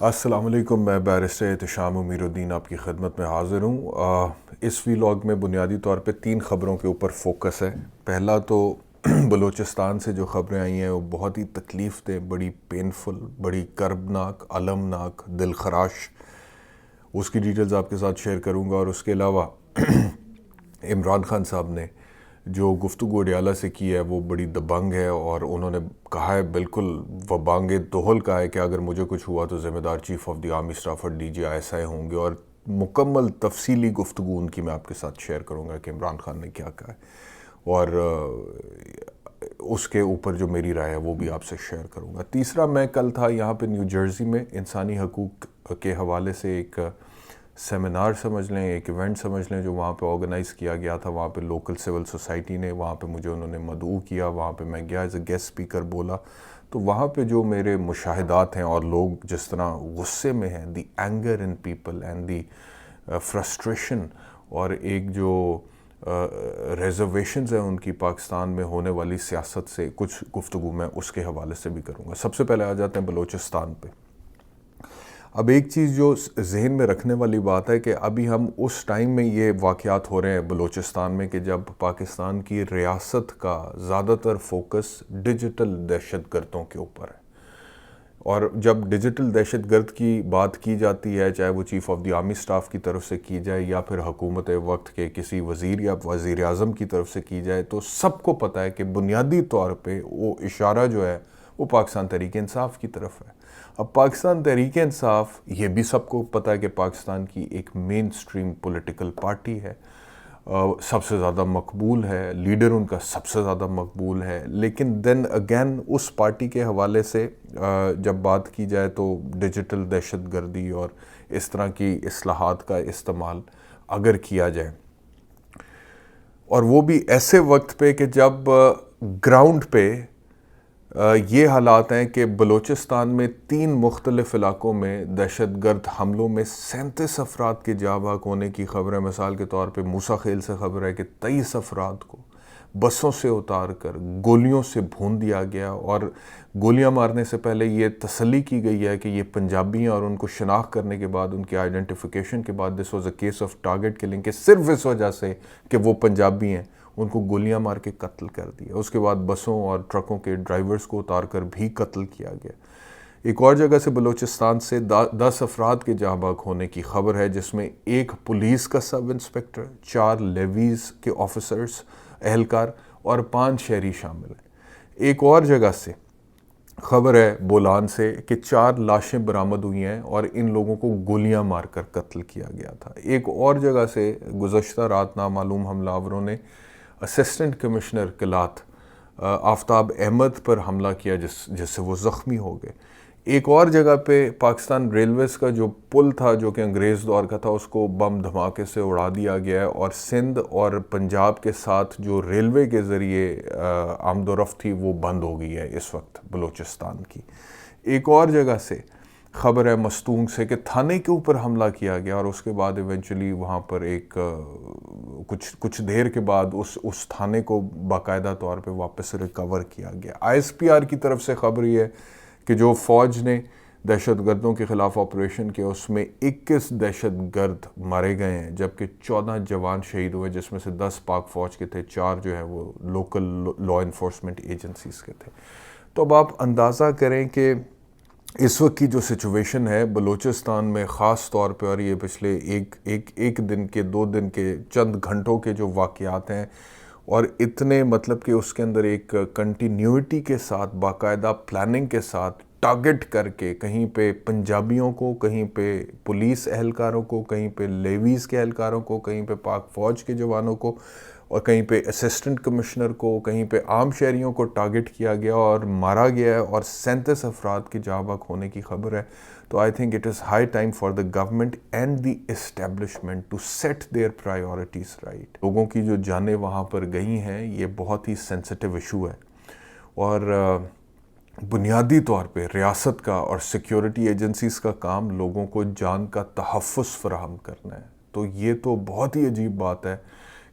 السلام علیکم، میں بیرسٹر احتشام امیر الدین آپ کی خدمت میں حاضر ہوں۔ اس ویلاگ میں بنیادی طور پہ 3 خبروں کے اوپر فوکس ہے۔ پہلا تو بلوچستان سے جو خبریں آئی ہیں وہ بہت ہی تکلیف دہ، بڑی پینفل، بڑی کربناک، المناک، دل خراش، اس کی ڈیٹیلز آپ کے ساتھ شیئر کروں گا۔ اور اس کے علاوہ عمران خان صاحب نے جو گفتگو اڈیالہ سے کی ہے وہ بڑی دبنگ ہے، اور انہوں نے کہا ہے، بالکل وبانگ دوہل کہا ہے کہ اگر مجھے کچھ ہوا تو ذمہ دار chief of the army staff اور DGI ہوں گے، اور مکمل تفصیلی گفتگو ان کی میں آپ کے ساتھ شیئر کروں گا کہ عمران خان نے کیا کہا ہے، اور اس کے اوپر جو میری رائے ہے وہ بھی آپ سے شیئر کروں گا۔ تیسرا، میں کل تھا یہاں پہ نیو جرسی میں، انسانی حقوق کے حوالے سے ایک سیمینار سمجھ لیں، ایک ایونٹ سمجھ لیں جو وہاں پہ آرگنائز کیا گیا تھا۔ وہاں پہ لوکل سول سوسائٹی نے وہاں پہ مجھے انہوں نے مدعو کیا، وہاں پہ میں گیا ایز اے گیسٹ اسپیکر بولا۔ تو وہاں پہ جو میرے مشاہدات ہیں اور لوگ جس طرح غصے میں ہیں، the anger in people and the frustration, اور ایک جو ریزرویشنز ہیں ان کی پاکستان میں ہونے والی سیاست سے، کچھ گفتگو میں اس کے حوالے سے بھی کروں گا۔ سب سے پہلے آ جاتے ہیں بلوچستان پہ۔ اب ایک چیز جو ذہن میں رکھنے والی بات ہے کہ ابھی ہم اس ٹائم میں یہ واقعات ہو رہے ہیں بلوچستان میں کہ جب پاکستان کی ریاست کا زیادہ تر فوکس ڈیجیٹل دہشت گردوں کے اوپر ہے، اور جب ڈیجیٹل دہشت گرد کی بات کی جاتی ہے، چاہے وہ chief of the army staff کی طرف سے کی جائے یا پھر حکومت وقت کے کسی وزیر یا وزیر اعظم کی طرف سے کی جائے، تو سب کو پتہ ہے کہ بنیادی طور پہ وہ اشارہ جو ہے وہ پاکستان تحریک انصاف کی طرف ہے۔ اب پاکستان تحریک انصاف، یہ بھی سب کو پتہ ہے کہ پاکستان کی ایک مین سٹریم پولیٹیکل پارٹی ہے، سب سے زیادہ مقبول ہے، لیڈر ان کا سب سے زیادہ مقبول ہے، لیکن دین اگین اس پارٹی کے حوالے سے جب بات کی جائے تو ڈیجیٹل دہشت گردی اور اس طرح کی اصلاحات کا استعمال اگر کیا جائے، اور وہ بھی ایسے وقت پہ کہ جب گراؤنڈ پہ یہ حالات ہیں کہ بلوچستان میں 3 مختلف علاقوں میں دہشت گرد حملوں میں 37 افراد کے جاں بحق ہونے کی خبر ہے۔ مثال کے طور پہ موسیٰ خیل سے خبر ہے کہ 23 افراد کو بسوں سے اتار کر گولیوں سے بھون دیا گیا، اور گولیاں مارنے سے پہلے یہ تسلی کی گئی ہے کہ یہ پنجابی ہیں، اور ان کو شناخت کرنے کے بعد، ان کی آئیڈینٹیفیکیشن کے بعد، this was a case of target killing, کہ صرف اس وجہ سے کہ وہ پنجابی ہیں ان کو گولیاں مار کے قتل کر دیا۔ اس کے بعد بسوں اور ٹرکوں کے ڈرائیورز کو اتار کر بھی قتل کیا گیا۔ ایک اور جگہ سے بلوچستان سے 10 افراد کے جاں بحق ہونے کی خبر ہے، جس میں ایک پولیس کا سب انسپیکٹر، 4 لیویز کے آفیسرز، اہلکار، اور 5 شہری شامل ہیں۔ ایک اور جگہ سے خبر ہے بولان سے کہ 4 لاشیں برآمد ہوئی ہیں اور ان لوگوں کو گولیاں مار کر قتل کیا گیا تھا۔ ایک اور جگہ سے گزشتہ رات نامعلوم حملہ آوروں نے اسسٹنٹ کمشنر کلات آفتاب احمد پر حملہ کیا، جس سے وہ زخمی ہو گئے۔ ایک اور جگہ پہ پاکستان ریلویز کا جو پل تھا جو کہ انگریز دور کا تھا، اس کو بم دھماکے سے اڑا دیا گیا ہے، اور سندھ اور پنجاب کے ساتھ جو ریلوے کے ذریعے آمد و رفت تھی وہ بند ہو گئی ہے اس وقت بلوچستان کی۔ ایک اور جگہ سے خبر ہے مستونگ سے کہ تھانے کے اوپر حملہ کیا گیا، اور اس کے بعد ایونچولی وہاں پر ایک کچھ دیر کے بعد اس تھانے کو باقاعدہ طور پہ واپس ریکور کیا گیا۔ ISPR کی طرف سے خبر یہ ہے کہ جو فوج نے دہشت گردوں کے خلاف آپریشن کیا، اس میں 21 دہشت گرد مارے گئے ہیں، جبکہ 14 جوان شہید ہوئے، جس میں سے 10 پاک فوج کے تھے، 4 جو ہے وہ لوکل لا انفورسمنٹ ایجنسیز کے تھے۔ تو اب آپ اندازہ کریں کہ اس وقت کی جو سچویشن ہے بلوچستان میں خاص طور پہ، اور یہ پچھلے ایک دن کے 2 دن کے چند گھنٹوں کے جو واقعات ہیں، اور اتنے مطلب کہ اس کے اندر ایک کنٹینیوٹی کے ساتھ، باقاعدہ پلاننگ کے ساتھ، ٹارگٹ کر کے کہیں پہ پنجابیوں کو، کہیں پہ پولیس اہلکاروں کو، کہیں پہ لیویز کے اہلکاروں کو، کہیں پہ پاک فوج کے جوانوں کو، اور کہیں پہ اسسٹنٹ کمشنر کو، کہیں پہ عام شہریوں کو ٹارگٹ کیا گیا اور مارا گیا ہے، اور 37 افراد کی جاں بحق ہونے کی خبر ہے۔ تو I think it is high time for the government and the establishment to set their priorities right. لوگوں کی جو جانیں وہاں پر گئی ہیں، یہ بہت ہی سینسٹیو ایشو ہے، اور بنیادی طور پہ ریاست کا اور سیکیورٹی ایجنسیز کا کام لوگوں کو جان کا تحفظ فراہم کرنا ہے۔ تو یہ تو بہت ہی عجیب بات ہے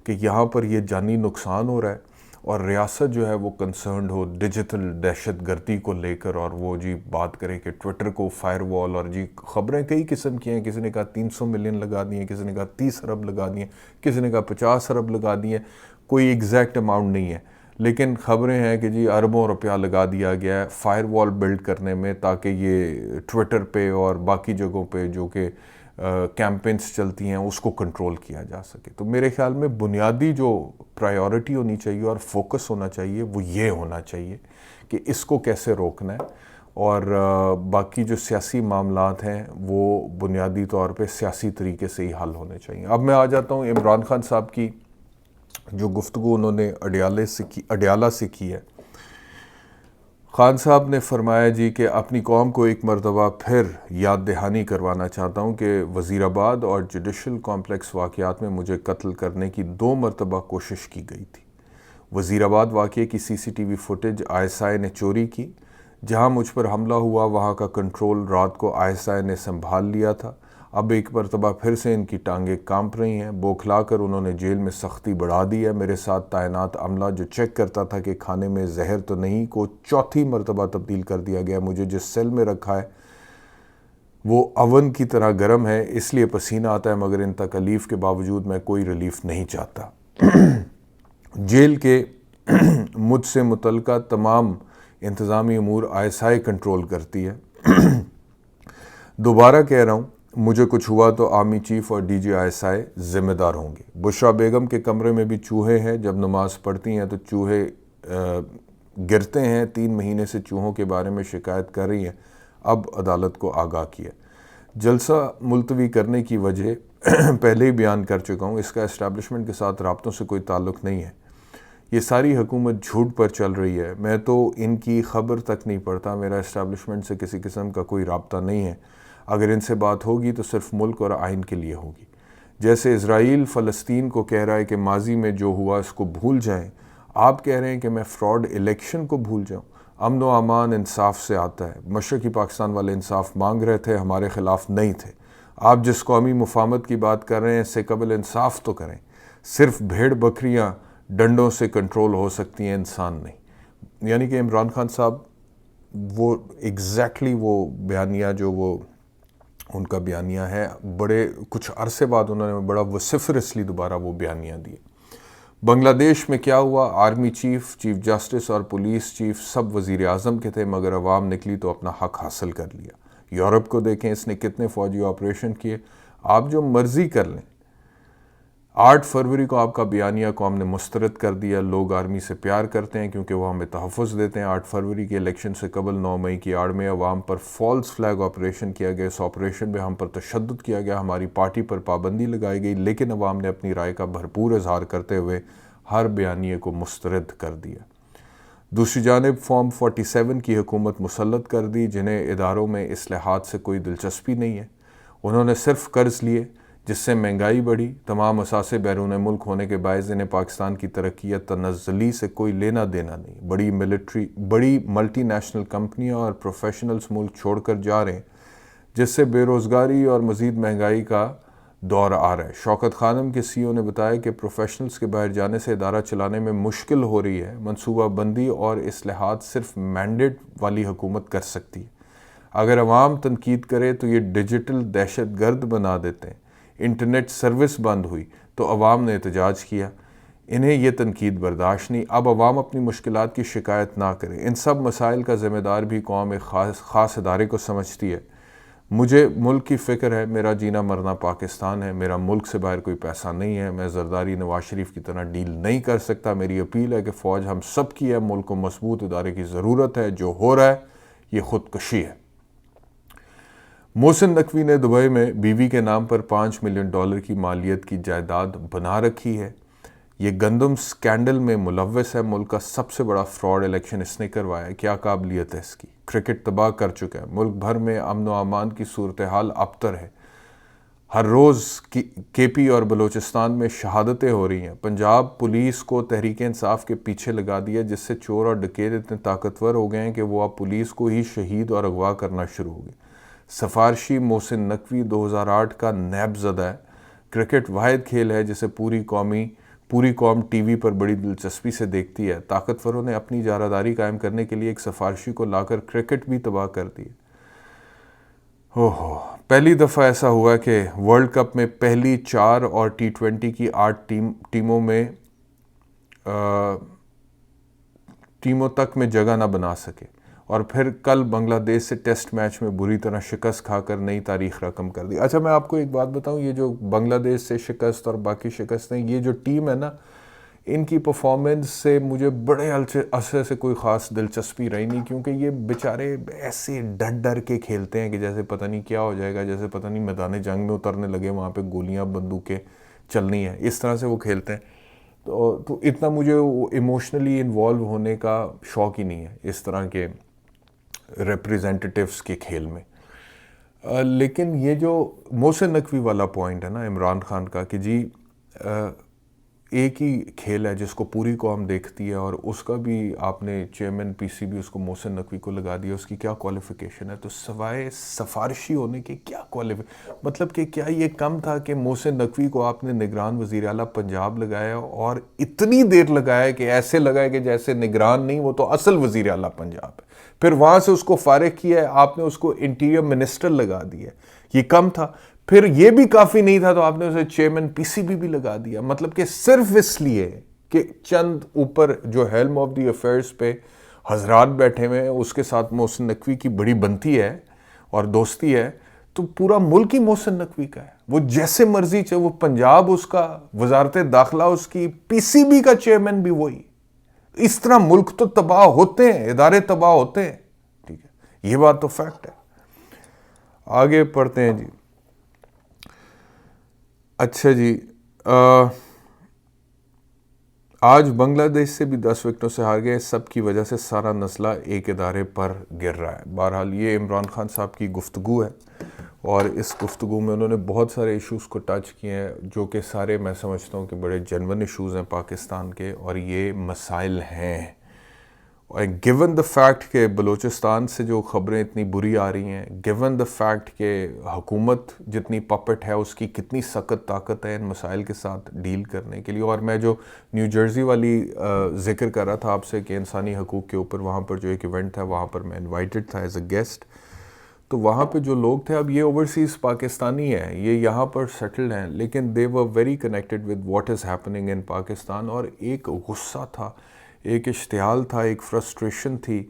کہ یہاں پر یہ جانی نقصان ہو رہا ہے، اور ریاست جو ہے وہ کنسرنڈ ہو ڈیجیٹل دہشت گردی کو لے کر، اور وہ جی بات کرے کہ ٹویٹر کو فائر وال، اور جی خبریں کئی قسم کی ہیں، کسی نے کہا 300 ملین لگا دی ہیں، کسی نے کہا 30 ارب لگا دی ہیں، کسی نے کہا 50 ارب لگا دی ہیں، کوئی ایگزیکٹ اماؤنٹ نہیں ہے، لیکن خبریں ہیں کہ جی اربوں روپیہ لگا دیا گیا ہے فائر وال بلڈ کرنے میں، تاکہ یہ ٹویٹر پہ اور باقی جگہوں پہ جو کہ کیمپینز چلتی ہیں اس کو کنٹرول کیا جا سکے۔ تو میرے خیال میں بنیادی جو پرائیورٹی ہونی چاہیے اور فوکس ہونا چاہیے وہ یہ ہونا چاہیے کہ اس کو کیسے روکنا ہے، اور باقی جو سیاسی معاملات ہیں وہ بنیادی طور پہ سیاسی طریقے سے ہی حل ہونے چاہیے۔ اب میں آ جاتا ہوں عمران خان صاحب کی جو گفتگو انہوں نے اڈیالہ سے کی ہے۔ خان صاحب نے فرمایا جی کہ اپنی قوم کو ایک مرتبہ پھر یاد دہانی کروانا چاہتا ہوں کہ وزیر آباد اور جوڈیشل کمپلیکس واقعات میں مجھے قتل کرنے کی 2 مرتبہ کوشش کی گئی تھی۔ وزیر آباد واقعے کی CCTV فوٹیج ISI نے چوری کی، جہاں مجھ پر حملہ ہوا وہاں کا کنٹرول رات کو ISI نے سنبھال لیا تھا۔ اب ایک مرتبہ پھر سے ان کی ٹانگیں کانپ رہی ہیں، بوکھلا کر انہوں نے جیل میں سختی بڑھا دی ہے۔ میرے ساتھ تعینات عملہ جو چیک کرتا تھا کہ کھانے میں زہر تو نہیں کو 4تھی مرتبہ تبدیل کر دیا گیا۔ مجھے جس سیل میں رکھا ہے وہ اوون کی طرح گرم ہے، اس لیے پسینہ آتا ہے، مگر ان تکلیف کے باوجود میں کوئی ریلیف نہیں چاہتا۔ جیل کے مجھ سے متعلقہ تمام انتظامی امور ISI کنٹرول کرتی ہے۔ دوبارہ کہہ رہا ہوں، مجھے کچھ ہوا تو آرمی چیف اور DG ISI ذمہ دار ہوں گے۔ بشرا بیگم کے کمرے میں بھی چوہے ہیں، جب نماز پڑھتی ہیں تو چوہے گرتے ہیں، 3 مہینے سے چوہوں کے بارے میں شکایت کر رہی ہیں، اب عدالت کو آگاہ کیا۔ جلسہ ملتوی کرنے کی وجہ پہلے ہی بیان کر چکا ہوں، اس کا اسٹیبلشمنٹ کے ساتھ رابطوں سے کوئی تعلق نہیں ہے۔ یہ ساری حکومت جھوٹ پر چل رہی ہے، میں تو ان کی خبر تک نہیں پڑھتا، میرا اسٹیبلشمنٹ سے کسی قسم کا کوئی رابطہ نہیں ہے۔ اگر ان سے بات ہوگی تو صرف ملک اور آئین کے لیے ہوگی۔ جیسے اسرائیل فلسطین کو کہہ رہا ہے کہ ماضی میں جو ہوا اس کو بھول جائیں، آپ کہہ رہے ہیں کہ میں فراڈ الیکشن کو بھول جاؤں۔ امن و امان انصاف سے آتا ہے، مشرقی پاکستان والے انصاف مانگ رہے تھے، ہمارے خلاف نہیں تھے۔ آپ جس قومی مفاہمت کی بات کر رہے ہیں اس سے قبل انصاف تو کریں۔ صرف بھیڑ بکریاں ڈنڈوں سے کنٹرول ہو سکتی ہیں، انسان نہیں۔ یعنی کہ عمران خان صاحب وہ ایگزیکٹلی وہ بیانیہ جو وہ ان کا بیانیہ ہے، بڑے کچھ عرصے بعد انہوں نے بڑا وسیفرسلی دوبارہ وہ بیانیہ دیے۔ بنگلہ دیش میں کیا ہوا؟ آرمی چیف، چیف جسٹس اور پولیس چیف سب وزیر اعظم کے تھے، مگر عوام نکلی تو اپنا حق حاصل کر لیا۔ یورپ کو دیکھیں، اس نے کتنے فوجی آپریشن کیے، آپ جو مرضی کر لیں۔ 8 فروری کو آپ کا بیانیہ قوم نے مسترد کر دیا۔ لوگ آرمی سے پیار کرتے ہیں کیونکہ وہ ہمیں تحفظ دیتے ہیں۔ 8 فروری کے الیکشن سے قبل 9 مئی کی آڑ میں عوام پر فالس فلیگ آپریشن کیا گیا۔ اس آپریشن میں ہم پر تشدد کیا گیا، ہماری پارٹی پر پابندی لگائی گئی، لیکن عوام نے اپنی رائے کا بھرپور اظہار کرتے ہوئے ہر بیانیے کو مسترد کر دیا۔ دوسری جانب فارم 47 کی حکومت مسلط کر دی، جنہیں اداروں میں اصلاحات سے کوئی دلچسپی نہیں ہے۔ انہوں نے صرف قرض لیے، جس سے مہنگائی بڑھی۔ تمام اثاثے بیرون ملک ہونے کے باعث انہیں پاکستان کی ترقی یا تنزلی سے کوئی لینا دینا نہیں۔ بڑی ملٹی نیشنل کمپنیاں اور پروفیشنلز ملک چھوڑ کر جا رہے ہیں، جس سے بے روزگاری اور مزید مہنگائی کا دور آ رہا ہے۔ شوکت خانم کے CEO نے بتایا کہ پروفیشنلز کے باہر جانے سے ادارہ چلانے میں مشکل ہو رہی ہے۔ منصوبہ بندی اور اصلاحات صرف مینڈیٹ والی حکومت کر سکتی ہے۔ اگر عوام تنقید کرے تو یہ ڈیجیٹل دہشت گرد بنا دیتے ہیں۔ انٹرنیٹ سروس بند ہوئی تو عوام نے احتجاج کیا، انہیں یہ تنقید برداشت نہیں۔ اب عوام اپنی مشکلات کی شکایت نہ کرے، ان سب مسائل کا ذمہ دار بھی قوم ایک خاص ادارے کو سمجھتی ہے۔ مجھے ملک کی فکر ہے، میرا جینا مرنا پاکستان ہے، میرا ملک سے باہر کوئی پیسہ نہیں ہے، میں زرداری نواز شریف کی طرح ڈیل نہیں کر سکتا۔ میری اپیل ہے کہ فوج ہم سب کی ہے، ملک کو مضبوط ادارے کی ضرورت ہے، جو ہو رہا ہے یہ خودکشی ہے۔ محسن نقوی نے دبئی میں بیوی کے نام پر $5 ملین کی مالیت کی جائیداد بنا رکھی ہے۔ یہ گندم سکینڈل میں ملوث ہے، ملک کا سب سے بڑا فراڈ الیکشن اس نے کروایا ہے۔ کیا قابلیت ہے اس کی؟ کرکٹ تباہ کر چکا ہے، ملک بھر میں امن و امان کی صورتحال ابتر ہے۔ ہر روز KP اور بلوچستان میں شہادتیں ہو رہی ہیں۔ پنجاب پولیس کو تحریک انصاف کے پیچھے لگا دیا، جس سے چور اور ڈکیت اتنے طاقتور ہو گئے ہیں کہ وہ اب پولیس کو ہی شہید اور اغوا کرنا شروع ہو گئے۔ سفارشی محسن نقوی 2008 کا نیب زدہ ہے۔ کرکٹ واحد کھیل ہے جسے پوری قومی پوری قوم ٹی وی پر بڑی دلچسپی سے دیکھتی ہے. طاقتوروں نے اپنی جارحداری قائم کرنے کے لیے ایک سفارشی کو لا کر کرکٹ بھی تباہ کر دی. پہلی دفعہ ایسا ہوا کہ ورلڈ کپ میں پہلی 4 اور T20 کی 8 ٹیموں میں ٹیموں تک میں جگہ نہ بنا سکے, اور پھر کل بنگلہ دیش سے ٹیسٹ میچ میں بری طرح شکست کھا کر نئی تاریخ رقم کر دی. اچھا میں آپ کو ایک بات بتاؤں, یہ جو بنگلہ دیش سے شکست اور باقی شکستیں, یہ جو ٹیم ہے نا, ان کی پرفارمنس سے مجھے بڑے عرصے سے کوئی خاص دلچسپی رہی نہیں, کیونکہ یہ بیچارے ایسے ڈر کے کھیلتے ہیں کہ جیسے پتہ نہیں کیا ہو جائے گا, جیسے پتہ نہیں میدان جنگ میں اترنے لگے, وہاں پہ گولیاں بندوقیں چلنی ہیں, اس طرح سے وہ کھیلتے ہیں. تو اتنا مجھے ایموشنلی انوالو ہونے کا شوق ہی نہیں ہے اس طرح کے ریپریزنٹیٹیوز کے کھیل میں. لیکن یہ جو محسن نقوی والا پوائنٹ ہے نا عمران خان کا, کہ جی ایک ہی کھیل ہے جس کو پوری قوم دیکھتی ہے, اور اس کا بھی آپ نے چیئرمین پی سی بی اس کو محسن نقوی کو لگا دیا, اس کی کیا کوالیفیکیشن ہے؟ تو سوائے سفارشی ہونے کے کیا مطلب کہ کیا یہ کم تھا کہ محسن نقوی کو آپ نے نگران وزیر اعلیٰ پنجاب لگایا, اور اتنی دیر لگایا کہ ایسے لگایا کہ جیسے نگران نہیں, وہ تو اصل وزیر اعلیٰ پنجاب ہے. پھر وہاں سے اس کو فارغ کیا ہے آپ نے, اس کو انٹیریئر منسٹر لگا دیا, یہ کم تھا. پھر یہ بھی کافی نہیں تھا تو آپ نے اسے چیئرمین پی سی بی بھی لگا دیا. مطلب کہ صرف اس لیے کہ چند اوپر جو ہیلم آف دی افیئرس پہ حضرات بیٹھے ہوئے ہیں, اس کے ساتھ محسن نقوی کی بڑی بنتی ہے اور دوستی ہے, تو پورا ملک ہی محسن نقوی کا ہے. وہ جیسے مرضی چاہے, وہ پنجاب اس کا, وزارت داخلہ اس کی, پی سی بی کا چیئرمین بھی وہی. اس طرح ملک تو تباہ ہوتے ہیں, ادارے تباہ ہوتے ہیں. ٹھیک ہے, یہ بات تو فیکٹ ہے. آگے پڑھتے ہیں جی. اچھا جی, آج بنگلہ دیش سے بھی 10 وکٹوں سے ہار گئے. سب کی وجہ سے سارا مسئلہ ایک ادارے پر گر رہا ہے. بہرحال یہ عمران خان صاحب کی گفتگو ہے, اور اس گفتگو میں انہوں نے بہت سارے ایشوز کو ٹچ کیے ہیں, جو کہ سارے میں سمجھتا ہوں کہ بڑے جینون ایشوز ہیں پاکستان کے, اور یہ مسائل ہیں. گیون دا فیکٹ کہ بلوچستان سے جو خبریں اتنی بری آ رہی ہیں, گیون دا فیکٹ کہ حکومت جتنی پپٹ ہے اس کی کتنی سخت طاقت ہے ان مسائل کے ساتھ ڈیل کرنے کے لیے. اور میں جو نیو جرسی والی ذکر کر رہا تھا آپ سے کہ انسانی حقوق کے اوپر وہاں پر جو ایک ایونٹ تھا, وہاں پر میں انوائٹڈ تھا ایز اے گیسٹ, تو وہاں پہ جو لوگ تھے, اب یہ اوورسیز پاکستانی ہیں, یہ یہاں پر سیٹلڈ ہیں, لیکن they were very connected with what is happening in Pakistan. اور ایک غصہ تھا, ایک اشتعال تھا, ایک فرسٹریشن تھی,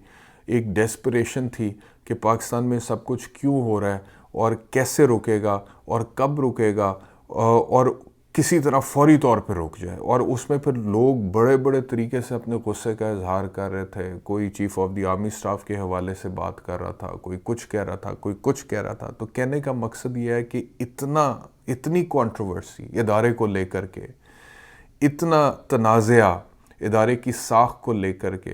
ایک ڈیسپریشن تھی کہ پاکستان میں سب کچھ کیوں ہو رہا ہے, اور کیسے رکے گا, اور کب رکے گا, اور کسی طرح فوری طور پہ رک جائے. اور اس میں پھر لوگ بڑے بڑے طریقے سے اپنے غصے کا اظہار کر رہے تھے. کوئی chief of the army staff کے حوالے سے بات کر رہا تھا, کوئی کچھ کہہ رہا تھا, کوئی کچھ کہہ رہا تھا. تو کہنے کا مقصد یہ ہے کہ اتنی کنٹروورسی ادارے کو لے کر کے, اتنا تنازعہ ادارے کی ساخت کو لے کر کے,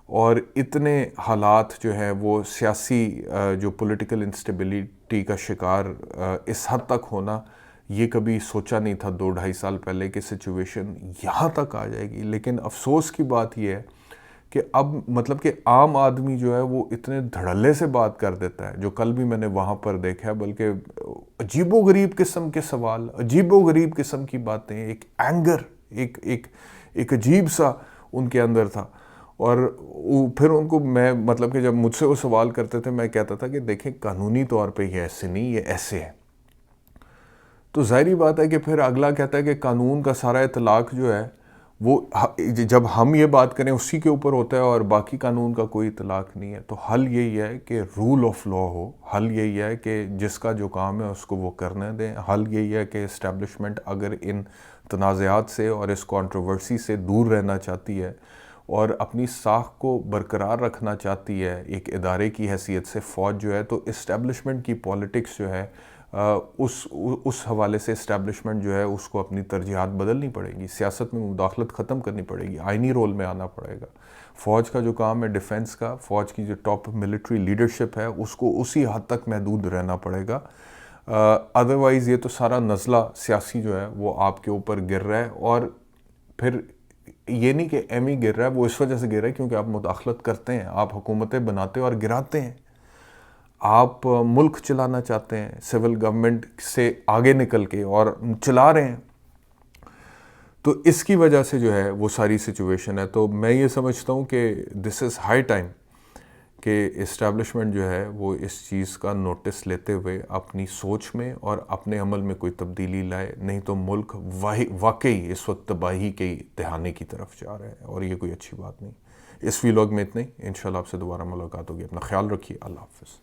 اور اتنے حالات جو ہیں وہ سیاسی جو پولیٹیکل انسٹیبلٹی کا شکار اس حد تک ہونا, یہ کبھی سوچا نہیں تھا 2-2.5 سال پہلے کہ سچویشن یہاں تک آ جائے گی. لیکن افسوس کی بات یہ ہے کہ اب مطلب کہ عام آدمی جو ہے وہ اتنے دھڑلے سے بات کر دیتا ہے, جو کل بھی میں نے وہاں پر دیکھا ہے, بلکہ عجیب و غریب قسم کے سوال, عجیب و غریب قسم کی باتیں, ایک اینگر, ایک عجیب سا ان کے اندر تھا. اور پھر ان کو میں مطلب کہ جب مجھ سے وہ سوال کرتے تھے, میں کہتا تھا کہ دیکھیں قانونی طور پہ یہ ایسے نہیں, یہ ایسے ہے. تو ظاہری بات ہے کہ پھر اگلا کہتا ہے کہ قانون کا سارا اطلاق جو ہے وہ جب ہم یہ بات کریں اسی کے اوپر ہوتا ہے, اور باقی قانون کا کوئی اطلاق نہیں ہے. تو حل یہی ہے کہ رول آف لا ہو, حل یہی ہے کہ جس کا جو کام ہے اس کو وہ کرنے دیں. حل یہی ہے کہ اسٹیبلشمنٹ اگر ان تنازعات سے اور اس کنٹروورسی سے دور رہنا چاہتی ہے اور اپنی ساکھ کو برقرار رکھنا چاہتی ہے ایک ادارے کی حیثیت سے, فوج جو ہے, تو اسٹیبلشمنٹ کی پالیٹکس جو ہے اس حوالے سے اسٹیبلشمنٹ جو ہے اس کو اپنی ترجیحات بدلنی پڑے گی, سیاست میں مداخلت ختم کرنی پڑے گی, آئینی رول میں آنا پڑے گا. فوج کا جو کام ہے ڈیفنس کا, فوج کی جو ٹاپ ملٹری لیڈرشپ ہے اس کو اسی حد تک محدود رہنا پڑے گا. ادروائز یہ تو سارا نزلہ سیاسی جو ہے وہ آپ کے اوپر گر رہا ہے. اور پھر یہ نہیں کہ ایم ہی گر رہا ہے, وہ اس وجہ سے گر رہا ہے کیونکہ آپ مداخلت کرتے ہیں, آپ حکومتیں بناتے اور گراتے ہیں, آپ ملک چلانا چاہتے ہیں سول گورنمنٹ سے آگے نکل کے, اور چلا رہے ہیں. تو اس کی وجہ سے جو ہے وہ ساری سچویشن ہے. تو میں یہ سمجھتا ہوں کہ دس از ہائی ٹائم کہ اسٹیبلشمنٹ جو ہے وہ اس چیز کا نوٹس لیتے ہوئے اپنی سوچ میں اور اپنے عمل میں کوئی تبدیلی لائے, نہیں تو ملک واقعی اس وقت تباہی کے دہانے کی طرف جا رہا ہے, اور یہ کوئی اچھی بات نہیں. اس ویلاگ میں اتنا ہی. انشاءاللہ آپ سے دوبارہ ملاقات ہوگی. اپنا خیال رکھیے. اللہ حافظ.